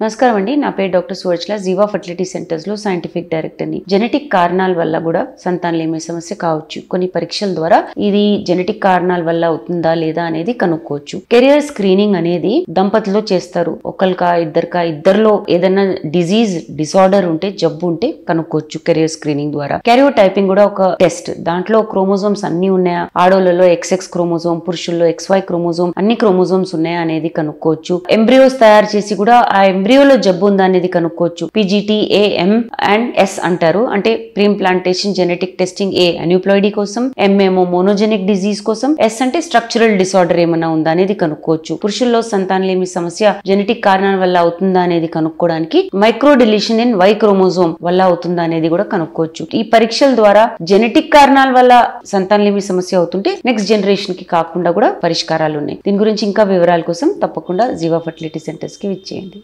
నమస్కారం అండి. నా పేరు డాక్టర్ సువర్చల. జీవా ఫర్టిలిటీ సెంటర్స్ లో సైంటిఫిక్ డైరెక్టర్ని. జెనెటిక్ కారణాల వల్ల కూడా సంతానలేమి సమస్య కావచ్చు. కొన్ని పరీక్షల ద్వారా ఇది జెనెటిక్ కారణాల వల్ల అవుతుందా లేదా అనేది కనుక్కోవచ్చు. కెరియర్ స్క్రీనింగ్ అనేది దంపతుల్లో చేస్తారు. ఇద్దరిలో ఏదైనా డిసార్డర్ ఉంటే, జబ్బు ఉంటే కనుక్కోవచ్చు కెరియర్ స్క్రీనింగ్ ద్వారా. కెరియో టైపింగ్ కూడా ఒక టెస్ట్. దాంట్లో క్రోమోజోమ్స్ అన్ని ఉన్నాయా, ఆడోళ్లలో XX క్రోమోజోమ్, పురుషుల్లో XY క్రోమోజోమ్, అన్ని క్రోమోజోమ్స్ ఉన్నాయా అనేది కనుక్కోవచ్చు. ఎంబ్రియోస్ తయారు చేసి కూడా ఆ ఎంబ్రియోలో జబ్బు ఉందా అనేది కనుక్కోవచ్చు. PGT, A, M and S అంటారు. అంటే pre implantation genetic testing. A అన్యూప్లాయిడీ కోసం, M ఏమో మోనోజెనిక్ డిజీజ్ కోసం, S అంటే స్ట్రక్చరల్ డిసార్డర్ ఏమైనా ఉందా అనేది కనుక్కోవచ్చు. పురుషుల్లో సంతానలేమి సమస్య జెనెటిక్ కారణాల వల్ల అవుతుందా అనేది కనుక్కోవడానికి micro deletion in Y chromosome వల్ల అవుతుందా అనేది కూడా కనుక్కోవచ్చు. ఈ పరీక్షల ద్వారా జెనెటిక్ కారణాల వల్ల సంతానలేమి సమస్య అవుతుంటే నెక్స్ట్ జనరేషన్ కి కాకుండా కూడా పరిష్కారాలు ఉన్నాయి. దీని గురించి ఇంకా వివరాల కోసం తప్పకుండా జీవా ఫర్టిలిటీ సెంటర్స్ కి విచ్చేయండి.